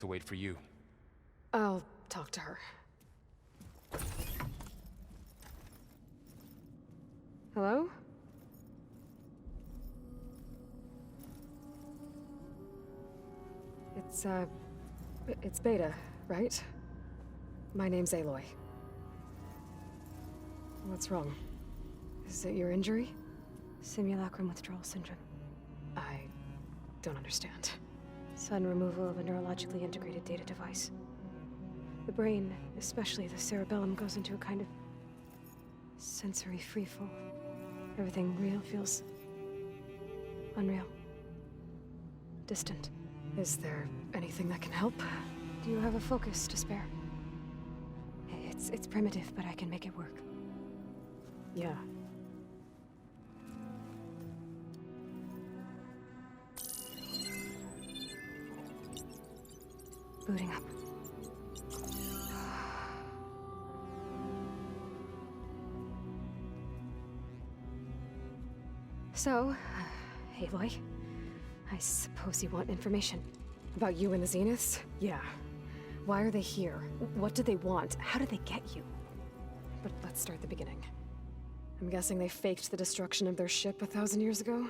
to wait for you. I'll talk to her. Hello? It's Beta, right? My name's Aloy. What's wrong? Is it your injury? Simulacrum withdrawal syndrome. I don't understand. Sudden removal of a neurologically integrated data device. The brain, especially the cerebellum, goes into a kind of sensory freefall. Everything real feels unreal. Distant. Is there anything that can help? Do you have a focus to spare? It's primitive, but I can make it work. Yeah. Booting up. So, Aloy, I suppose you want information. About you and the Zeniths? Yeah. Why are they here? What do they want? How did they get you? But let's start at the beginning. I'm guessing they faked the destruction of their ship 1,000 years ago?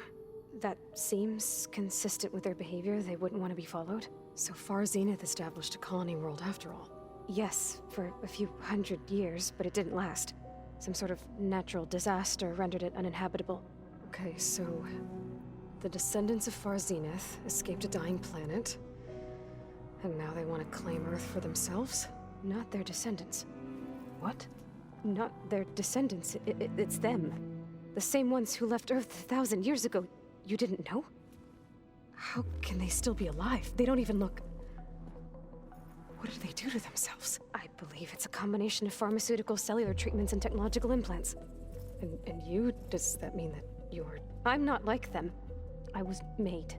That seems consistent with their behavior. They wouldn't want to be followed. So far, Zenith established a colony world after all. Yes, for a few hundred years, but it didn't last. Some sort of natural disaster rendered it uninhabitable. Okay, so the descendants of Far Zenith escaped a dying planet, and now they want to claim Earth for themselves? Not their descendants. What? Not their descendants. It's them. The same ones who left Earth 1,000 years ago. You didn't know? How can they still be alive? They don't even look... What did they do to themselves? I believe it's a combination of pharmaceutical, cellular treatments, and technological implants. And you? Does that mean that you're... I'm not like them. I was made.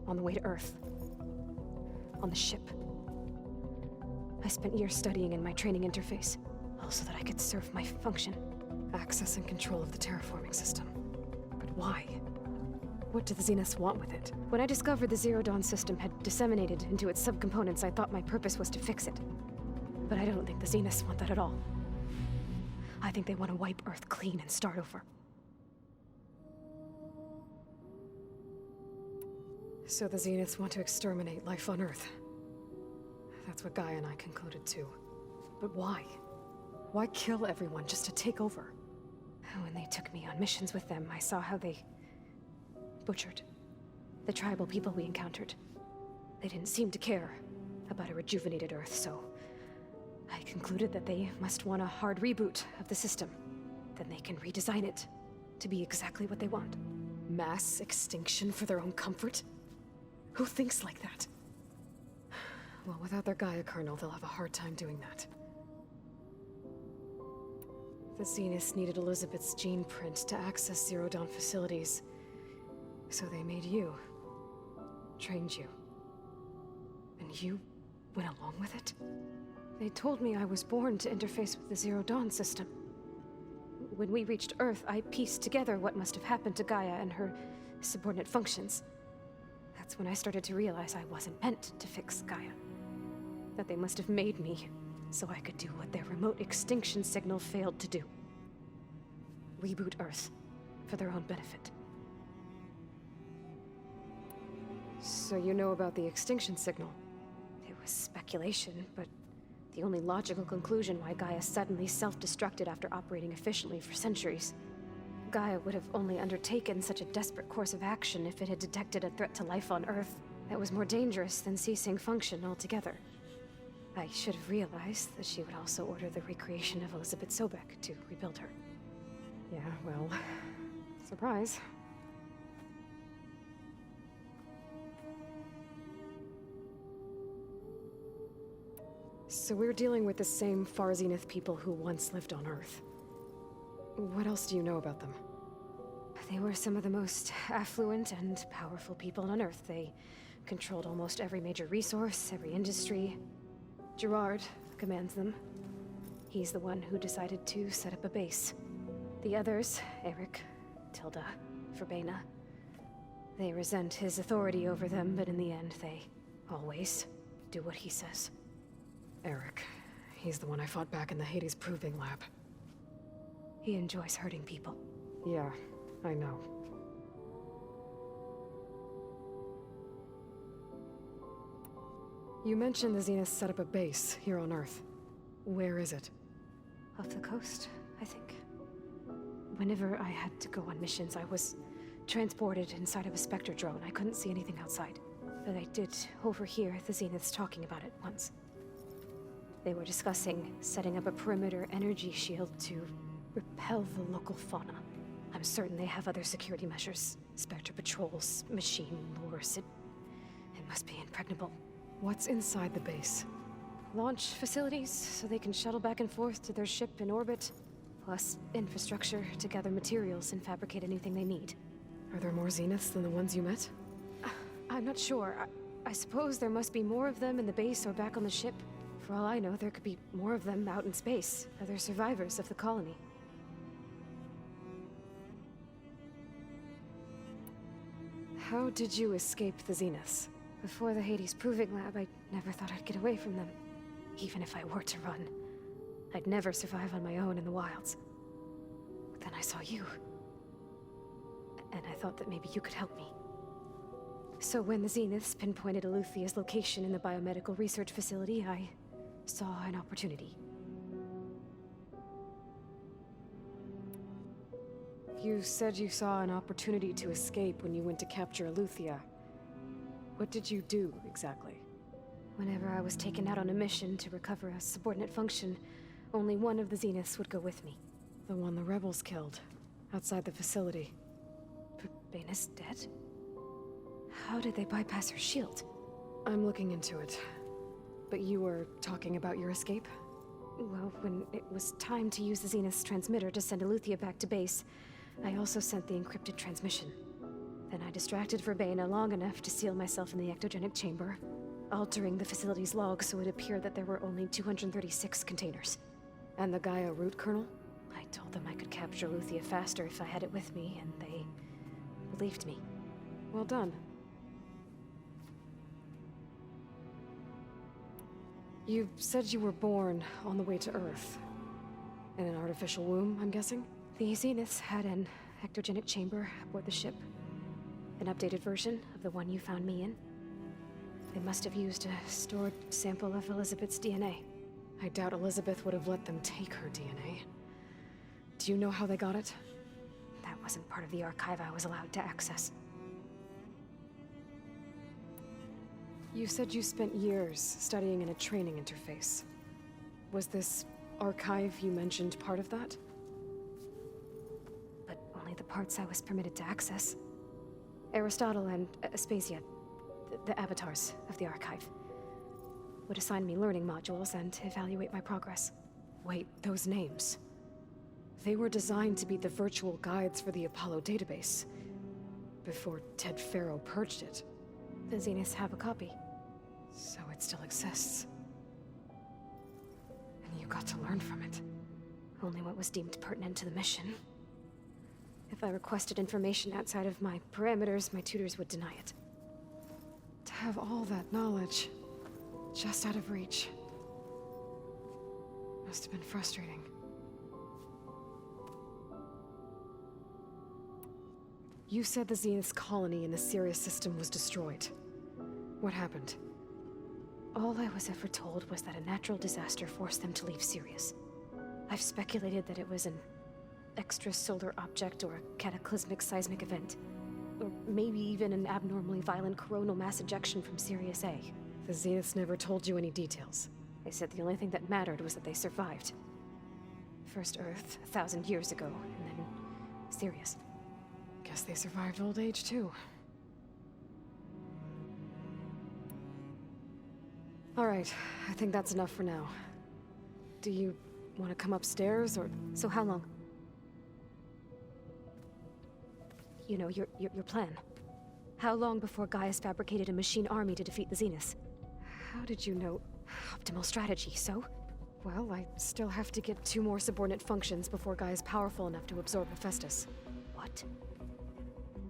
On the way to Earth. On the ship. I spent years studying in my training interface, all so that I could serve my function. Access and control of the terraforming system. But why? What do the Zeniths want with it? When I discovered the Zero Dawn system had disseminated into its subcomponents, I thought my purpose was to fix it. But I don't think the Zeniths want that at all. I think they want to wipe Earth clean and start over. So the Zeniths want to exterminate life on Earth. That's what Gaia and I concluded too. But why? Why kill everyone just to take over? When they took me on missions with them, I saw how they butchered the tribal people we encountered. They didn't seem to care about a rejuvenated Earth, so I concluded that they must want a hard reboot of the system. Then they can redesign it to be exactly what they want. Mass extinction for their own comfort? Who thinks like that? Well, without their Gaia kernel, they'll have a hard time doing that. The Zeniths needed Elizabeth's gene print to access Zero Dawn facilities. So they made you. Trained you. And you went along with it? They told me I was born to interface with the Zero Dawn system. When we reached Earth, I pieced together what must have happened to Gaia and her subordinate functions. That's when I started to realize I wasn't meant to fix Gaia. That they must have made me so I could do what their remote extinction signal failed to do. Reboot Earth for their own benefit. So you know about the extinction signal? It was speculation, but the only logical conclusion why Gaia suddenly self-destructed after operating efficiently for centuries. Gaia would have only undertaken such a desperate course of action if it had detected a threat to life on Earth that was more dangerous than ceasing function altogether. I should have realized that she would also order the recreation of Elizabeth Sobeck to rebuild her. Yeah, well, surprise. So we're dealing with the same Far Zenith people who once lived on Earth. What else do you know about them? They were some of the most affluent and powerful people on Earth. They controlled almost every major resource, every industry. Gerard commands them. He's the one who decided to set up a base. The others, Eric, Tilda, Verbena, they resent his authority over them, but in the end, they always do what he says. Eric. He's the one I fought back in the Hades Proving Lab. He enjoys hurting people. Yeah, I know. You mentioned the Zeniths set up a base here on Earth. Where is it? Off the coast, I think. Whenever I had to go on missions, I was transported inside of a Spectre drone. I couldn't see anything outside. But I did overhear the Zeniths talking about it once. They were discussing setting up a perimeter energy shield to repel the local fauna. I'm certain they have other security measures. Spectre patrols, machine lures. It must be impregnable. What's inside the base? Launch facilities, so they can shuttle back and forth to their ship in orbit. Plus infrastructure to gather materials and fabricate anything they need. Are there more Zeniths than the ones you met? I'm not sure. I suppose there must be more of them in the base or back on the ship. For all I know, there could be more of them out in space. Other survivors of the colony. How did you escape the Zeniths? Before the Hades Proving Lab, I never thought I'd get away from them. Even if I were to run. I'd never survive on my own in the wilds. But then I saw you. And I thought that maybe you could help me. So when the Zeniths pinpointed Eluthia's location in the biomedical research facility, I saw an opportunity. You said you saw an opportunity to escape when you went to capture Eluthia. What did you do, exactly? Whenever I was taken out on a mission to recover a subordinate function, only one of the Zeniths would go with me. The one the rebels killed, outside the facility. Baina's dead? How did they bypass her shield? I'm looking into it. But you were talking about your escape? Well, when it was time to use the Zenith's transmitter to send Eluthia back to base, I also sent the encrypted transmission. Then I distracted Verbaina long enough to seal myself in the ectogenic chamber, altering the facility's log so it appeared that there were only 236 containers. And the Gaia root kernel? I told them I could capture Eluthia faster if I had it with me, and they believed me. Well done. You said you were born on the way to Earth. In an artificial womb, I'm guessing? The Zeniths had an ectogenic chamber aboard the ship. An updated version of the one you found me in. They must have used a stored sample of Elizabeth's DNA. I doubt Elizabeth would have let them take her DNA. Do you know how they got it? That wasn't part of the archive I was allowed to access. You said you spent years studying in a training interface. Was this archive you mentioned part of that? But only the parts I was permitted to access. Aristotle and Aspasia, the avatars of the archive, would assign me learning modules and evaluate my progress. Wait, those names. They were designed to be the virtual guides for the Apollo database, before Ted Faro purged it. The Zeniths have a copy. So it still exists. And you got to learn from it. Only what was deemed pertinent to the mission. If I requested information outside of my parameters, my tutors would deny it. To have all that knowledge, just out of reach, must have been frustrating. You said the Zenith's colony in the Sirius system was destroyed. What happened? All I was ever told was that a natural disaster forced them to leave Sirius. I've speculated that it was an extrasolar object or a cataclysmic seismic event. Or maybe even an abnormally violent coronal mass ejection from Sirius A. The Zeniths never told you any details. They said the only thing that mattered was that they survived. First Earth, 1,000 years ago, and then Sirius. Guess they survived old age, too. All right, I think that's enough for now. Do you want to come upstairs, or...? So how long? You know, your plan. How long before Gaius fabricated a machine army to defeat the Zeniths? How did you know? Optimal strategy, so? Well, I still have to get 2 more subordinate functions before Gaia's powerful enough to absorb Hephaestus. What?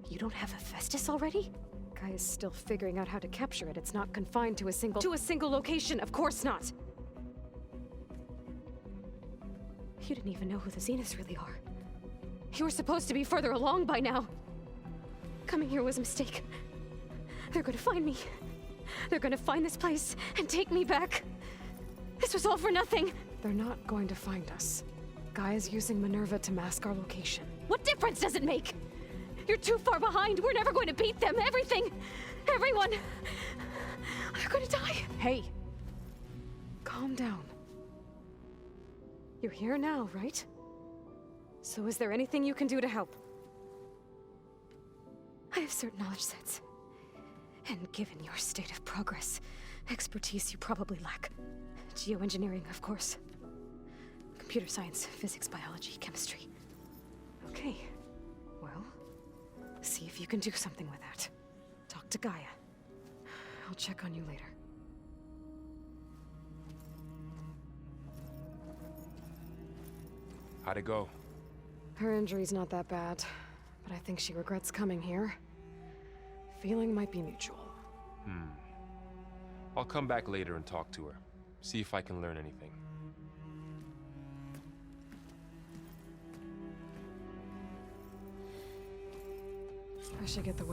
You don't have Hephaestus already? Gaia's still figuring out how to capture it. It's not confined to a single location. Of course not. You didn't even know who the zeniths really are. You were supposed to be further along by now. Coming here was a mistake. They're gonna find me. They're gonna find this place and take me back. This was all for nothing. They're not going to find us. Gaia's using Minerva to mask our location. What difference does it make? You're too far behind. We're never going to beat them. Everything, everyone, they're gonna die. Hey! Calm down. You're here now, right? So is there anything you can do to help? I have certain knowledge sets. And given your state of progress, expertise you probably lack. Geoengineering, of course. Computer science, physics, biology, chemistry. Okay. Well, see if you can do something with that. Talk to Gaia. I'll check on you later. How'd it go? Her injury's not that bad, but I think she regrets coming here. Feeling might be mutual. I'll come back later and talk to her. See if I can learn anything. I should get the